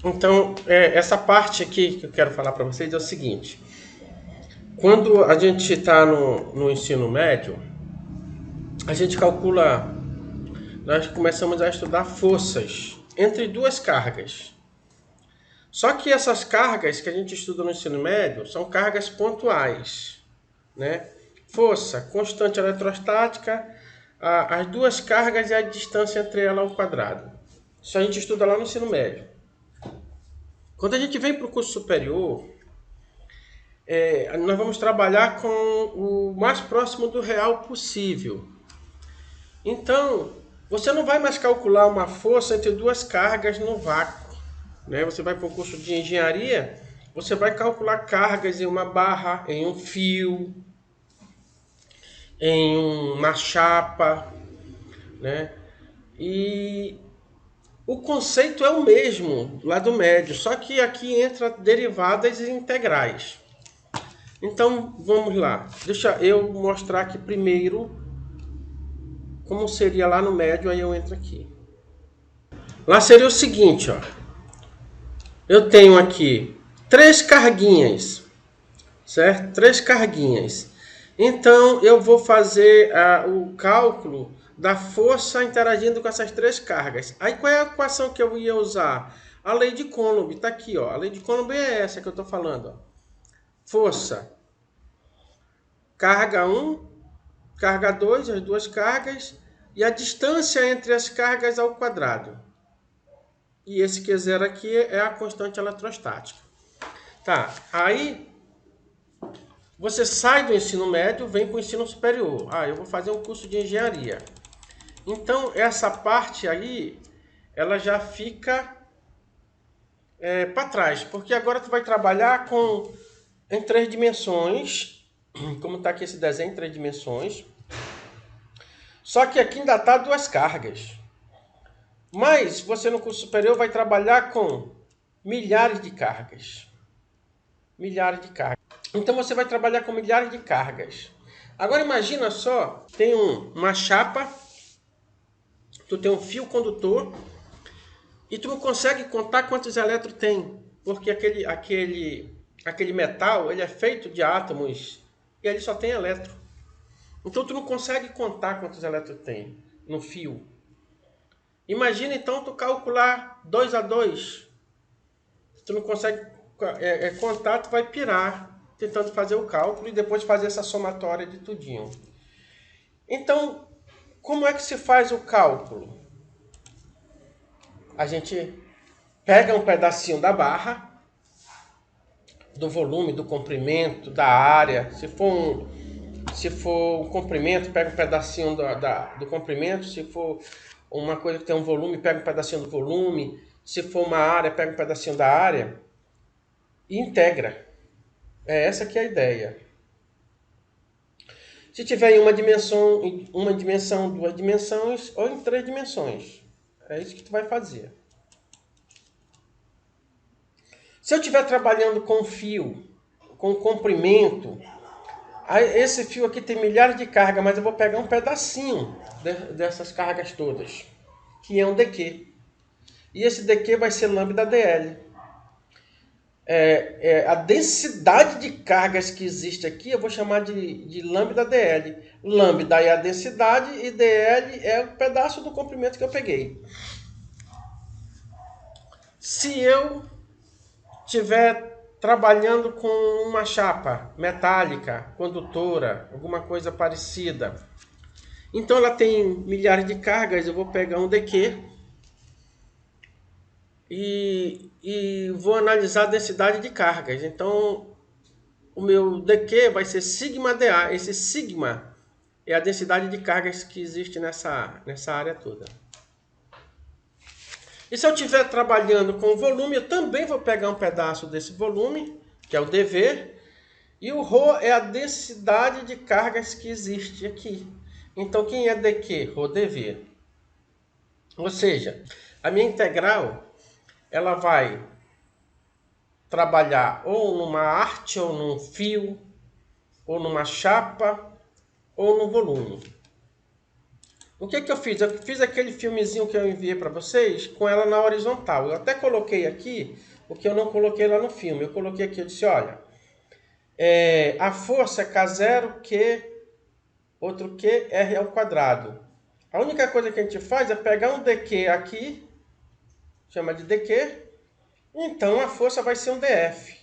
Então, essa parte aqui que eu quero falar para vocês é o seguinte. Quando a gente está no ensino médio, a gente calcula, nós começamos a estudar forças entre duas cargas. Só que essas cargas que a gente estuda no ensino médio são cargas pontuais, né? Força, constante eletrostática, as duas cargas e a distância entre elas ao quadrado. Isso a gente estuda lá no ensino médio. Quando a gente vem para o curso superior, nós vamos trabalhar com o mais próximo do real possível. Então, você não vai mais calcular uma força entre duas cargas no vácuo, né? Você vai para o curso de engenharia, você vai calcular cargas em uma barra, em um fio, em uma chapa, né? E o conceito é o mesmo lá do médio, só que aqui entra derivadas e integrais. Então, vamos lá. Deixa eu mostrar aqui primeiro como seria lá no médio, aí eu entro aqui. Lá seria o seguinte, ó. Eu tenho aqui 3 carguinhas, certo? 3 carguinhas. Então, eu vou fazer o cálculo da força interagindo com essas 3 cargas. Aí, qual é a equação que eu ia usar? A lei de Coulomb, está aqui, ó. A lei de Coulomb é essa que eu estou falando, ó. Força, carga 1, carga 2, as duas cargas, e a distância entre as cargas ao quadrado. E esse Q0 aqui é a constante eletrostática. Tá, aí você sai do ensino médio, vem para o ensino superior. Eu vou fazer um curso de engenharia. Então, essa parte aí, ela já fica para trás, porque agora tu vai trabalhar em 3 dimensões, como está aqui esse desenho em 3 dimensões. Só que aqui ainda está 2 cargas. Mas você no curso superior vai trabalhar com milhares de cargas. Milhares de cargas. Então você vai trabalhar com milhares de cargas. Agora imagina só, tem uma chapa, tu tem um fio condutor e tu não consegue contar quantos elétrons tem, porque aquele metal, ele é feito de átomos e ele só tem elétron. Então tu não consegue contar quantos elétrons tem no fio. Imagina então tu calcular 2 a 2. Se tu não consegue contar, tu vai pirar tentando fazer o cálculo e depois fazer essa somatória de tudinho. Então, como é que se faz o cálculo? A gente pega um pedacinho da barra, do volume, do comprimento, da área. Se for um comprimento, pega um pedacinho do comprimento. Se for uma coisa que tem um volume, pega um pedacinho do volume. Se for uma área, pega um pedacinho da área e integra. É essa que é a ideia. Se tiver em uma dimensão, 2 dimensões ou em 3 dimensões. É isso que tu vai fazer. Se eu estiver trabalhando com fio, com comprimento, esse fio aqui tem milhares de cargas, mas eu vou pegar um pedacinho dessas cargas todas, que é um dq. E esse dq vai ser lambda dl. A densidade de cargas que existe aqui, eu vou chamar de lambda dl. Lambda é a densidade e dl é o pedaço do comprimento que eu peguei. Se eu estiver trabalhando com uma chapa metálica, condutora, alguma coisa parecida, então ela tem milhares de cargas, eu vou pegar um dq e vou analisar a densidade de cargas. Então, o meu dq vai ser sigma dA. Esse sigma é a densidade de cargas que existe nessa área toda. E se eu estiver trabalhando com volume, eu também vou pegar um pedaço desse volume, que é o dV, e o ρ é a densidade de cargas que existe aqui. Então, quem é dq? Ρ dV. Ou seja, a minha integral ela vai trabalhar ou numa arte, ou num fio, ou numa chapa, ou no volume. O que que eu fiz? Eu fiz aquele filmezinho que eu enviei para vocês com ela na horizontal. Eu até coloquei aqui o que eu não coloquei lá no filme. Eu coloquei aqui, eu disse, olha, a força é K0, Q, outro Q, R ao quadrado. A única coisa que a gente faz é pegar um dq aqui, chama de dq, então a força vai ser um df,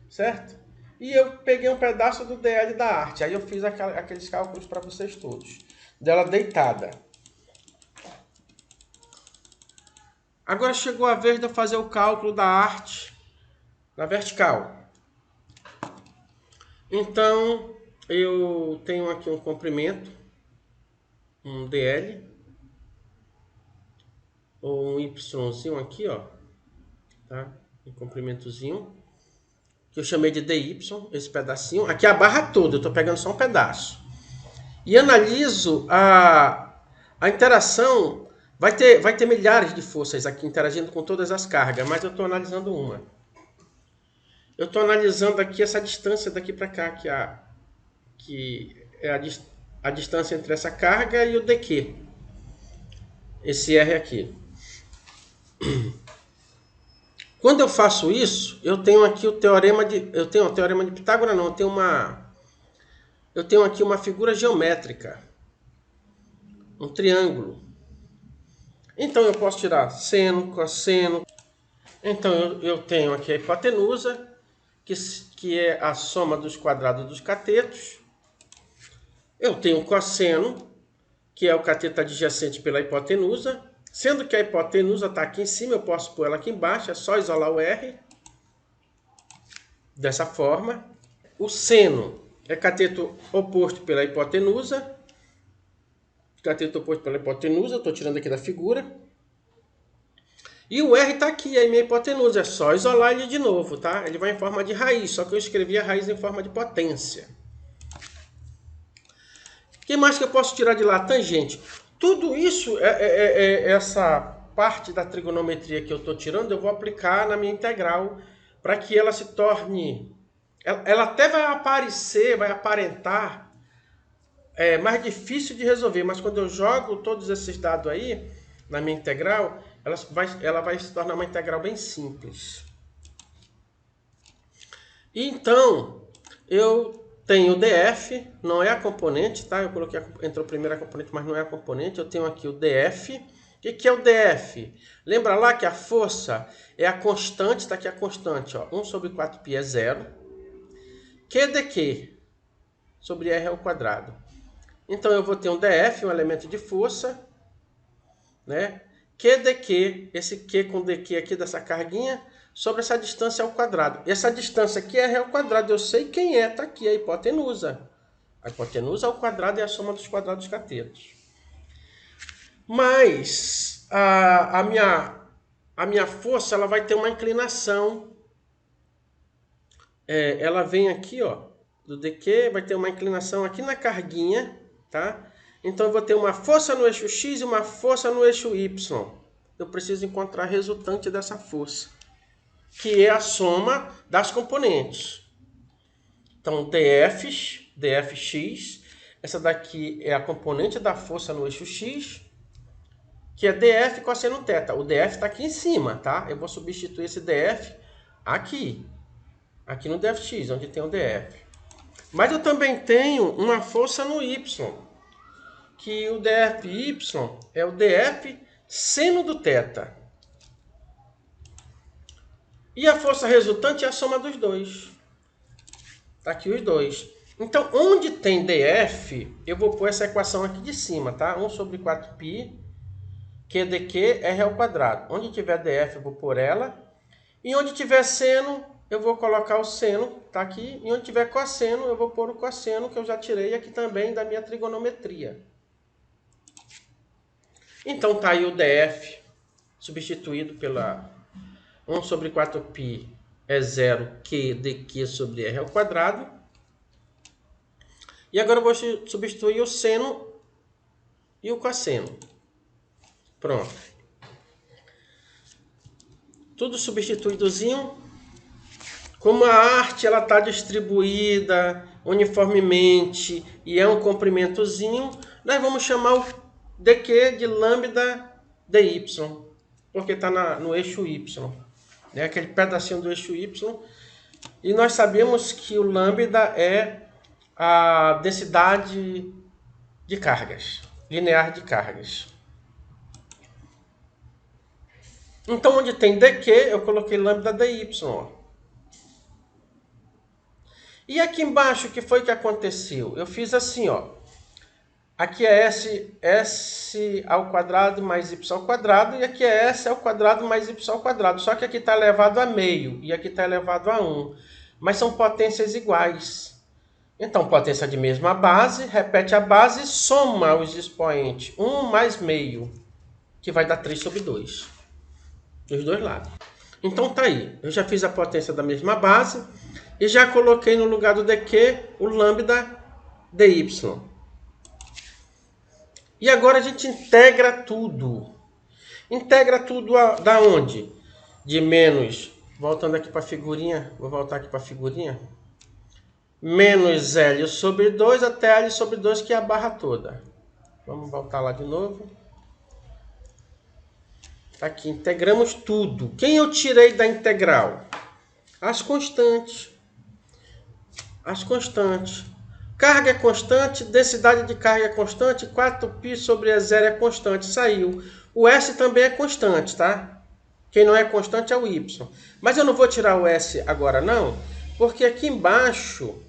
certo? E eu peguei um pedaço do dl da arte, aí eu fiz aqueles cálculos para vocês todos, dela deitada. Agora chegou a vez de eu fazer o cálculo da arte na vertical. Então, eu tenho aqui um comprimento, um dl, ou um yzinho aqui, ó, tá? Um comprimentozinho, que eu chamei de dy, esse pedacinho. Aqui é a barra toda, eu estou pegando só um pedaço. E analiso a interação. Vai ter milhares de forças aqui interagindo com todas as cargas, mas eu estou analisando uma. Eu estou analisando aqui essa distância daqui para cá, que é a distância entre essa carga e o dq. Esse R aqui. Quando eu faço isso, eu tenho aqui o teorema de... Eu tenho o teorema de Pitágoras, não. Eu tenho aqui uma figura geométrica. Um triângulo. Então eu posso tirar seno, cosseno. Então eu tenho aqui a hipotenusa, que é a soma dos quadrados dos catetos. Eu tenho o cosseno, que é o cateto adjacente pela hipotenusa. Sendo que a hipotenusa está aqui em cima, eu posso pôr ela aqui embaixo, é só isolar o R. Dessa forma. O seno é cateto oposto pela hipotenusa. Cateto oposto pela hipotenusa, estou tirando aqui da figura. E o R está aqui, a minha hipotenusa, é só isolar ele de novo, tá? Ele vai em forma de raiz, só que eu escrevi a raiz em forma de potência. O que mais que eu posso tirar de lá? Tangente. Tudo isso, essa parte da trigonometria que eu estou tirando, eu vou aplicar na minha integral, para que ela se torne... Ela até vai aparecer, vai aparentar mais difícil de resolver, mas quando eu jogo todos esses dados aí, na minha integral, ela vai se tornar uma integral bem simples. Então, eu tenho o df, não é a componente, tá? Eu coloquei, entrou primeiro a componente, mas não é a componente. Eu tenho aqui o df. O que é o df? Lembra lá que a força é a constante, está aqui a constante, ó, 1 sobre 4π é 0. Q dq sobre r ao quadrado. Então eu vou ter um df, um elemento de força, né? Q dq, esse Q com dq aqui dessa carguinha, sobre essa distância ao quadrado. Essa distância aqui é r ao quadrado, eu sei quem é, está aqui, a hipotenusa. A hipotenusa ao quadrado é a soma dos quadrados dos catetos. Mas a minha força, ela vai ter uma inclinação. Ela vem aqui, ó, do dq, vai ter uma inclinação aqui na carguinha, tá? Então eu vou ter uma força no eixo x e uma força no eixo y. Eu preciso encontrar a resultante dessa força, que é a soma das componentes. Então, dfx, essa daqui é a componente da força no eixo x, que é df cosseno θ. O df está aqui em cima, tá? Eu vou substituir esse df aqui no dfx, onde tem o df. Mas eu também tenho uma força no y, que o dfy é o df seno do θ. E a força resultante é a soma dos dois. Tá aqui os dois. Então, onde tem df, eu vou pôr essa equação aqui de cima, tá? 1 sobre 4π, q dq, r ao quadrado. Onde tiver df, eu vou pôr ela. E onde tiver seno, eu vou colocar o seno, tá aqui. E onde tiver cosseno, eu vou pôr o cosseno, que eu já tirei aqui também da minha trigonometria. Então, tá aí o df, substituído pela 1 sobre 4π é 0, q dq sobre r ao quadrado. E agora eu vou substituir o seno e o cosseno. Pronto. Tudo substituídozinho. Como a arte ela está distribuída uniformemente e é um comprimentozinho, nós vamos chamar dq de lambda dy, porque está no eixo y. É aquele pedacinho do eixo y. E nós sabemos que o lambda é a densidade de cargas, linear de cargas. Então, onde tem dq, eu coloquei lambda dy. E aqui embaixo, o que foi que aconteceu? Eu fiz assim, ó. Aqui é s ao quadrado mais y ao quadrado, e aqui é s ao quadrado mais y ao quadrado. Só que aqui está elevado a meio, e aqui está elevado a 1. Mas são potências iguais. Então, potência de mesma base, repete a base e soma os expoentes. 1 mais meio, que vai dar 3 sobre 2. Dos dois lados. Então, tá aí. Eu já fiz a potência da mesma base e já coloquei no lugar do dq o lambda dy. E agora a gente integra tudo. Integra tudo da onde? De menos, voltando aqui para a figurinha, vou voltar aqui para a figurinha. Menos L sobre 2 até L sobre 2, que é a barra toda. Vamos voltar lá de novo. Aqui, integramos tudo. Quem eu tirei da integral? As constantes. As constantes. Carga é constante, densidade de carga é constante, 4π sobre E0 é constante, saiu. O S também é constante, tá? Quem não é constante é o Y. Mas eu não vou tirar o S agora não, porque aqui embaixo,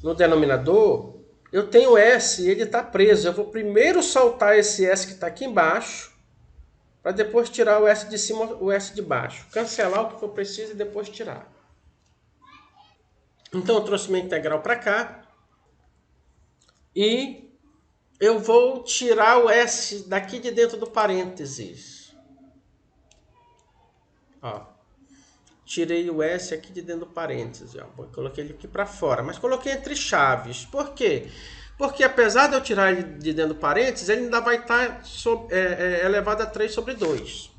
no denominador, eu tenho S e ele está preso. Eu vou primeiro soltar esse S que está aqui embaixo, para depois tirar o S de cima, o S de baixo. Cancelar o que for preciso e depois tirar. Então eu trouxe minha integral para cá. E eu vou tirar o S daqui de dentro do parênteses. Ó, tirei o S aqui de dentro do parênteses. Ó, coloquei ele aqui para fora, mas coloquei entre chaves. Por quê? Porque apesar de eu tirar ele de dentro do parênteses, ele ainda vai estar elevado a 3 sobre 2.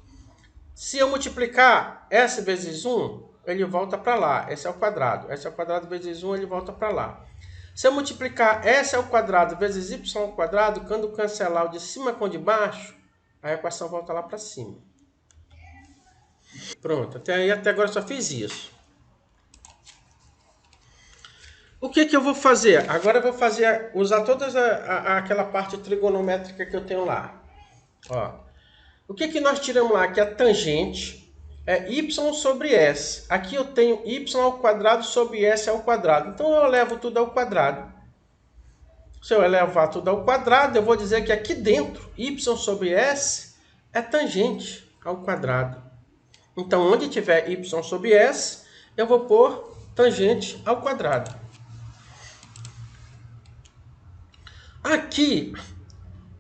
Se eu multiplicar S vezes 1, ele volta para lá. S ao quadrado. S ao quadrado vezes 1, ele volta para lá. Se eu multiplicar S ao quadrado vezes Y ao quadrado, quando cancelar o de cima com o de baixo, a equação volta lá para cima. Pronto, até agora eu só fiz isso. O que eu vou fazer? Agora eu vou usar toda aquela parte trigonométrica que eu tenho lá. Ó. O que nós tiramos lá? Que a tangente é y sobre s. Aqui eu tenho y ao quadrado sobre s ao quadrado. Então eu elevo tudo ao quadrado. Se eu elevar tudo ao quadrado, eu vou dizer que aqui dentro, y sobre s é tangente ao quadrado. Então, onde tiver y sobre s, eu vou pôr tangente ao quadrado. Aqui,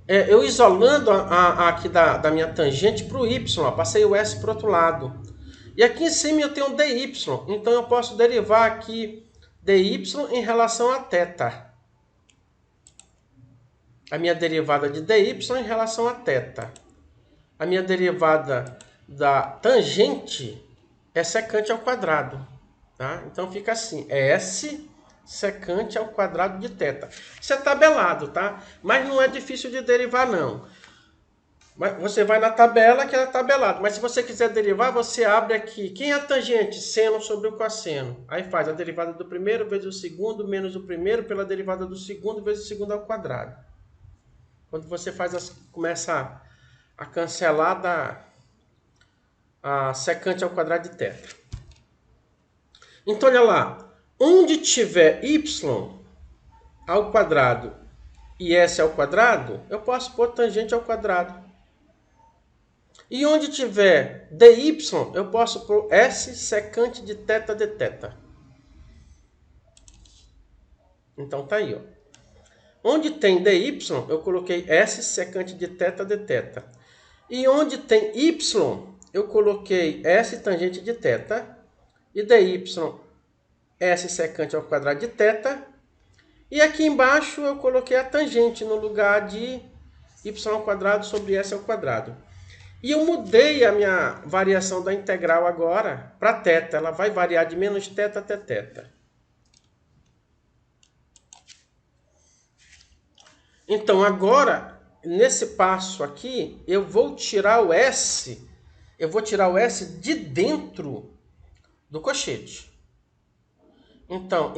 eu isolando aqui da minha tangente para o y, passei o s para o outro lado. E aqui em cima eu tenho dy, então eu posso derivar aqui dy em relação a θ. A minha derivada de dy em relação a θ. A minha derivada da tangente é secante ao quadrado. Tá? Então fica assim, S secante ao quadrado de θ. Isso é tabelado, tá? Mas não é difícil de derivar, não. Você vai na tabela, que é tabelado. Mas se você quiser derivar, você abre aqui. Quem é a tangente? Seno sobre o cosseno. Aí faz a derivada do primeiro vezes o segundo, menos o primeiro, pela derivada do segundo vezes o segundo ao quadrado. Quando você começa a cancelar a secante ao quadrado de θ. Então, olha lá. Onde tiver y ao quadrado e s ao quadrado, eu posso pôr tangente ao quadrado. E onde tiver dy, eu posso pôr s secante de θ de θ. Então, tá aí, ó. Onde tem dy, eu coloquei s secante de θ de θ. E onde tem y, eu coloquei s tangente de θ. E dy, s secante ao quadrado de θ. E aqui embaixo eu coloquei a tangente no lugar de y ao quadrado sobre s ao quadrado. E eu mudei a minha variação da integral agora para θ. Ela vai variar de menos θ até θ. Então agora nesse passo aqui, eu vou tirar o S, de dentro do cochete. Então,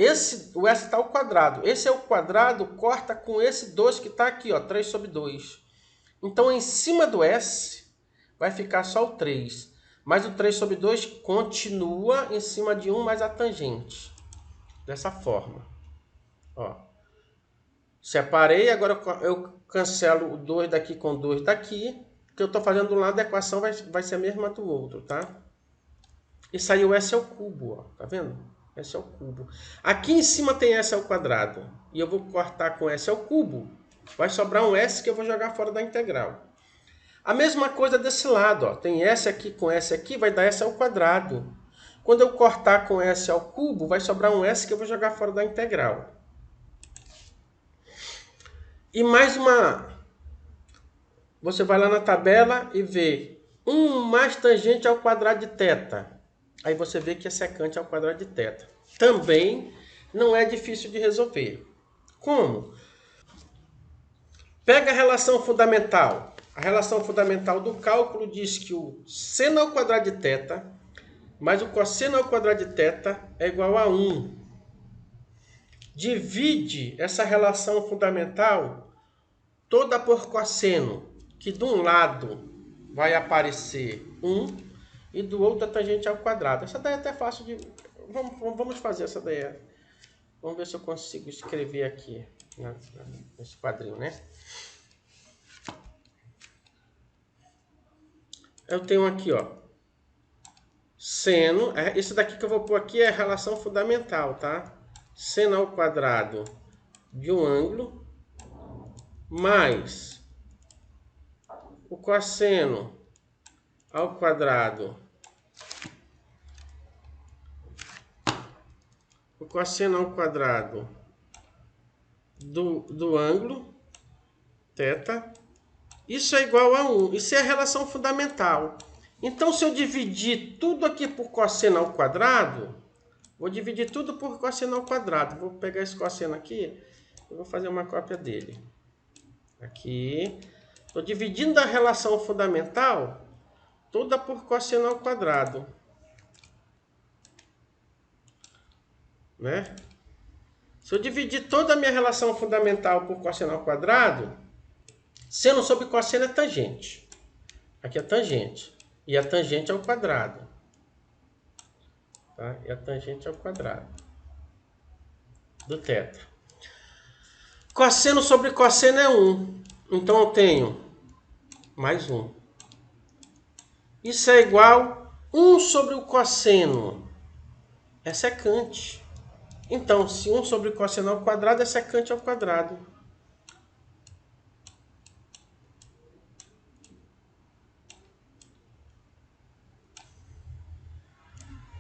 o S está ao quadrado. Esse é o quadrado, corta com esse 2 que está aqui, ó, 3 sobre 2. Então, em cima do S, vai ficar só o 3. Mas o 3 sobre 2 continua em cima de 1 mais a tangente. Dessa forma. Ó. Separei, agora eu cancelo o 2 daqui com o 2 daqui. O que eu estou fazendo do lado da equação vai ser a mesma do outro, tá? Isso aí o S ao cubo, ó. Tá vendo? S ao cubo. Aqui em cima tem S ao quadrado. E eu vou cortar com S ao cubo. Vai sobrar um S que eu vou jogar fora da integral. A mesma coisa desse lado, ó. Tem S aqui com S aqui, vai dar S ao quadrado. Quando eu cortar com S ao cubo, vai sobrar um S que eu vou jogar fora da integral. E mais uma. Você vai lá na tabela e vê 1 mais tangente ao quadrado de θ. Aí você vê que é secante ao quadrado de θ. Também não é difícil de resolver. Como? Pega a relação fundamental. A relação fundamental do cálculo diz que o seno ao quadrado de θ mais o cosseno ao quadrado de θ é igual a 1. Divide essa relação fundamental toda por cosseno, que de um lado vai aparecer 1 e do outro a tangente ao quadrado. Essa daí é até fácil de... Vamos fazer essa daí. Vamos ver se eu consigo escrever aqui nesse quadrinho, né? Eu tenho aqui, ó, seno, esse daqui que eu vou pôr aqui é a relação fundamental, tá? Seno ao quadrado de um ângulo mais o cosseno ao quadrado do ângulo θ. Isso é igual a 1. Isso é a relação fundamental. Então, se eu dividir tudo aqui por cosseno ao quadrado, vou dividir tudo por cosseno ao quadrado. Vou pegar esse cosseno aqui e vou fazer uma cópia dele. Aqui. Estou dividindo a relação fundamental toda por cosseno ao quadrado. Né? Se eu dividir toda a minha relação fundamental por cosseno ao quadrado, seno sobre cosseno é tangente. Aqui é tangente. E a tangente ao quadrado. Tá? E a tangente ao quadrado do θ. Cosseno sobre cosseno é 1. Então eu tenho mais 1. Isso é igual a 1 sobre o cosseno. É secante. Então, se 1 sobre cosseno ao quadrado é secante ao quadrado.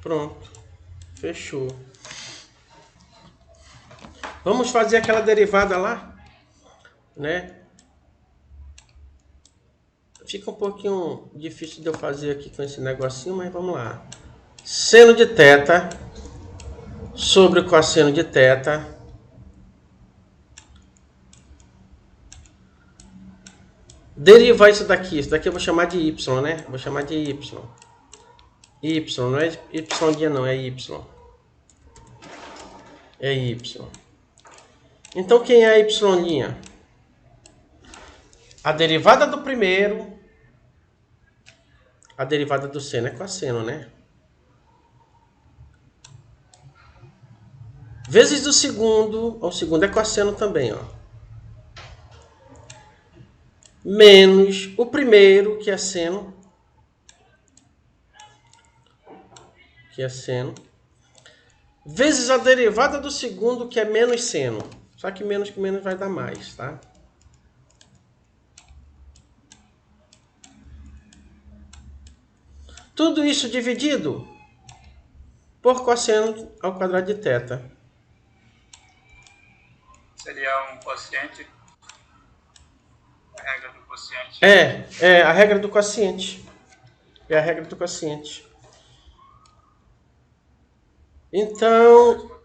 Pronto. Fechou. Vamos fazer aquela derivada lá, né? Fica um pouquinho difícil de eu fazer aqui com esse negocinho, mas vamos lá. Seno de θ sobre cosseno de θ deriva isso daqui. Isso daqui eu vou chamar de y, né? Vou chamar de y. Y, não é y não, é y. É y. Então, quem é a y'? A derivada do primeiro, a derivada do seno é cosseno, né? Vezes do segundo, o segundo é cosseno também, ó. Menos o primeiro, que é seno. Vezes a derivada do segundo, que é menos seno. Só que menos que menos vai dar mais, tá? Tudo isso dividido por cosseno ao quadrado de θ. Seria um quociente? A regra do quociente? É a regra do quociente. É a regra do quociente. Então,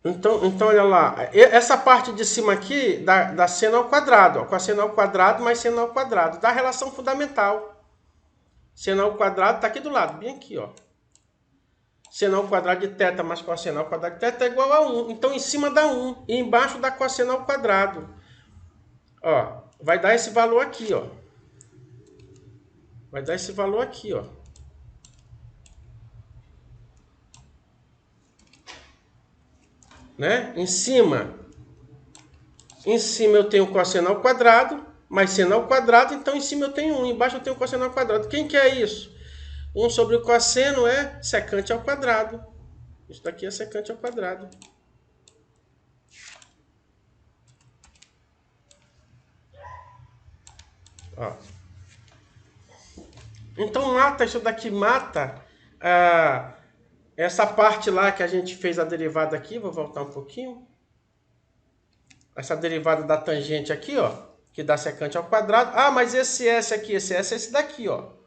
Então olha lá, essa parte de cima aqui dá seno ao quadrado, ó, com a seno ao quadrado mais seno ao quadrado, dá relação fundamental. Seno ao quadrado está aqui do lado, bem aqui, ó. Seno ao quadrado de θ mais cosseno ao quadrado de θ é igual a 1. Então, em cima dá 1 e embaixo dá cosseno ao quadrado. Ó, vai dar esse valor aqui, ó. Vai dar esse valor aqui, ó. Né? Em cima eu tenho cosseno ao quadrado, mais seno ao quadrado, então em cima eu tenho 1, embaixo eu tenho cosseno ao quadrado. Quem que é isso? 1 sobre o cosseno é secante ao quadrado. Isso daqui é secante ao quadrado. Ó. Então mata, isso daqui mata essa parte lá que a gente fez a derivada aqui. Vou voltar um pouquinho. Essa derivada da tangente aqui, ó, que dá secante ao quadrado. Ah, mas esse S aqui, esse S é esse daqui, ó.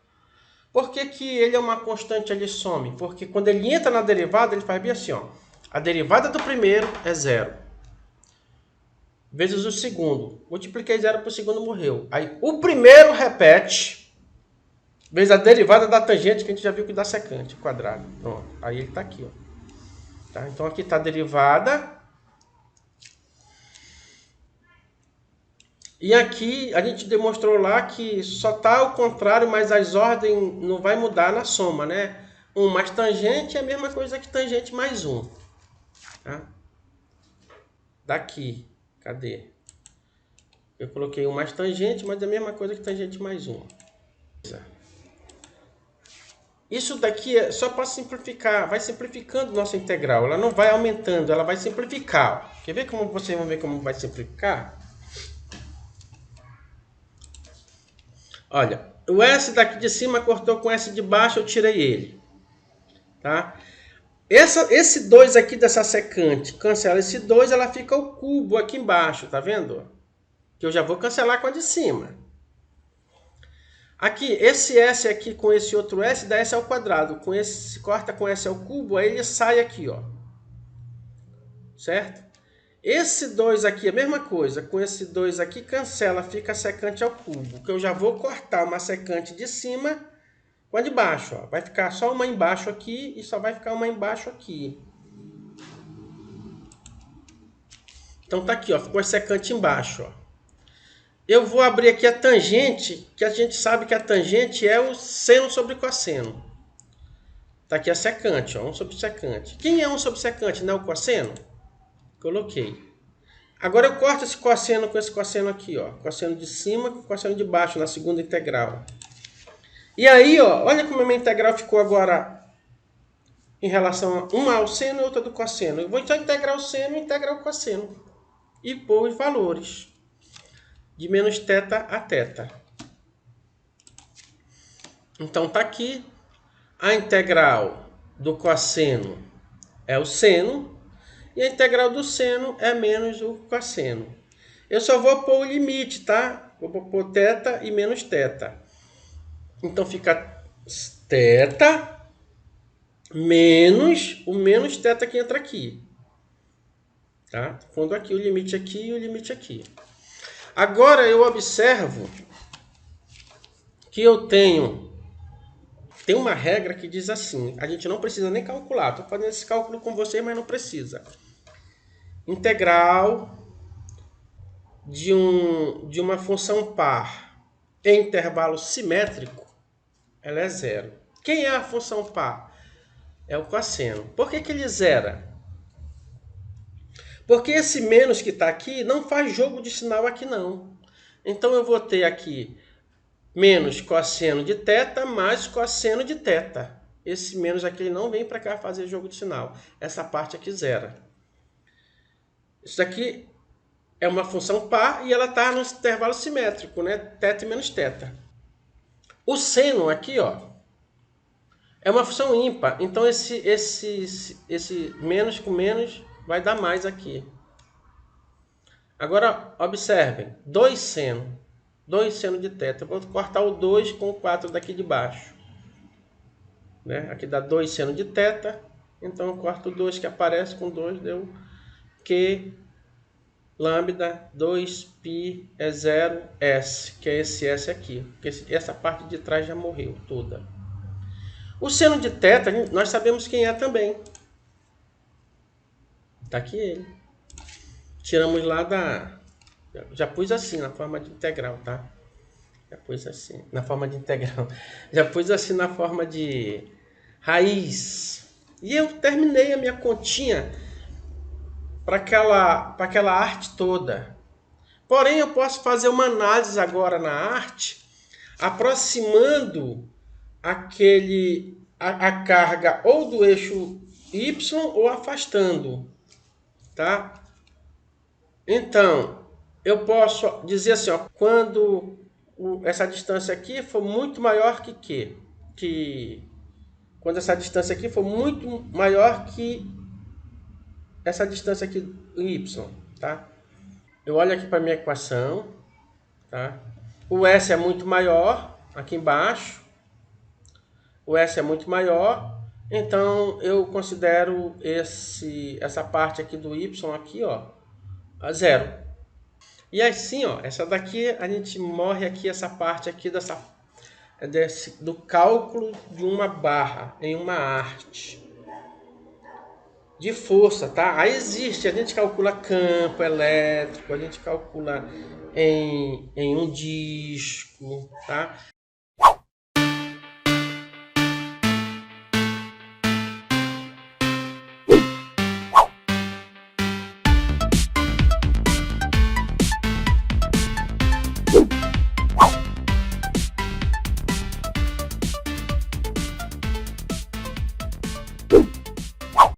Por que que ele é uma constante, ele some? Porque quando ele entra na derivada, ele faz bem assim, ó. A derivada do primeiro é 0. Vezes o segundo. Multipliquei 0 por segundo, morreu. Aí o primeiro repete. Vezes a derivada da tangente, que a gente já viu que dá secante, quadrado. Pronto. Aí ele está aqui, ó. Tá? Então aqui está a derivada. E aqui a gente demonstrou lá que só está ao contrário, mas as ordens não vai mudar na soma, né? 1 mais tangente é a mesma coisa que tangente mais 1. Tá? Daqui. Cadê? Eu coloquei 1 mais tangente, mas é a mesma coisa que tangente mais 1. Isso daqui é só para simplificar. Vai simplificando nossa integral. Ela não vai aumentando, ela vai simplificar. Quer ver como vocês vão ver como vai simplificar? Olha, o S daqui de cima cortou com S de baixo, eu tirei ele. Tá? Esse 2 aqui dessa secante, cancela esse 2, ela fica o cubo aqui embaixo, tá vendo? Que eu já vou cancelar com a de cima. Aqui, esse S aqui com esse outro S dá S ao quadrado. Com esse, corta com S ao cubo, aí ele sai aqui, ó. Certo? Esse 2 aqui é a mesma coisa. Com esse 2 aqui, cancela, fica secante ao cubo. Que eu já vou cortar uma secante de cima com a de baixo, ó. Vai ficar só uma embaixo aqui e só vai ficar uma embaixo aqui. Então tá aqui, ó. Ficou a secante embaixo, ó. Eu vou abrir aqui a tangente, que a gente sabe que a tangente é o seno sobre cosseno. Tá aqui a secante, ó, 1 sobre secante. Quem é 1 sobre secante? Não é o cosseno? Coloquei. Agora eu corto esse cosseno com esse cosseno aqui, ó. Cosseno de cima com cosseno de baixo na segunda integral. E aí, ó, olha como a minha integral ficou agora em relação a uma ao seno e outra do cosseno. Eu vou então integrar o seno e integrar o cosseno. E pôr os valores. De menos θ a θ. Então tá aqui a integral do cosseno é o seno e a integral do seno é menos o cosseno. Eu só vou pôr o limite, tá? Vou pôr θ e menos θ. Então fica θ menos o menos θ que entra aqui. Tá? Pondo aqui o limite aqui e o limite aqui. Agora eu observo que eu tenho uma regra que diz assim, a gente não precisa nem calcular, estou fazendo esse cálculo com vocês, mas não precisa. Integral de uma função par em intervalo simétrico, ela é zero. Quem é a função par? É o cosseno. Por que ele zera? Porque esse menos que está aqui não faz jogo de sinal aqui não. Então eu vou ter aqui menos cosseno de θ mais cosseno de θ. Esse menos aqui não vem para cá fazer jogo de sinal. Essa parte aqui zera. Isso aqui é uma função par e ela está no intervalo simétrico, né? θ menos θ. O seno aqui, ó, é uma função ímpar. Então esse menos com menos vai dar mais aqui. Agora, observem. 2 seno. 2 seno de θ. Eu vou cortar o 2 com o 4 daqui de baixo. Né? Aqui dá 2 seno de θ. Então, eu corto o 2 que aparece com 2, deu Q lambda 2π é 0s, que é esse s aqui, porque essa parte de trás já morreu toda. O seno de θ, nós sabemos quem é também. Tá aqui ele. Tiramos lá da... Já pus assim, na forma de integral, tá? Já pus assim, na forma de integral. Já pus assim na forma de raiz. E eu terminei a minha continha para aquela arte toda. Porém, eu posso fazer uma análise agora na arte, aproximando a carga ou do eixo Y ou afastando, tá? Então, eu posso dizer assim, ó, quando essa distância aqui for muito maior quando essa distância aqui for muito maior que essa distância aqui do Y, tá? Eu olho aqui para minha equação, tá? O S é muito maior aqui embaixo. O S é muito maior, então eu considero essa parte aqui do Y aqui, ó, a zero. E assim, ó, essa daqui a gente morre aqui, essa parte aqui do cálculo de uma barra em uma arte de força, tá? Aí existe, a gente calcula campo elétrico, a gente calcula em um disco, tá?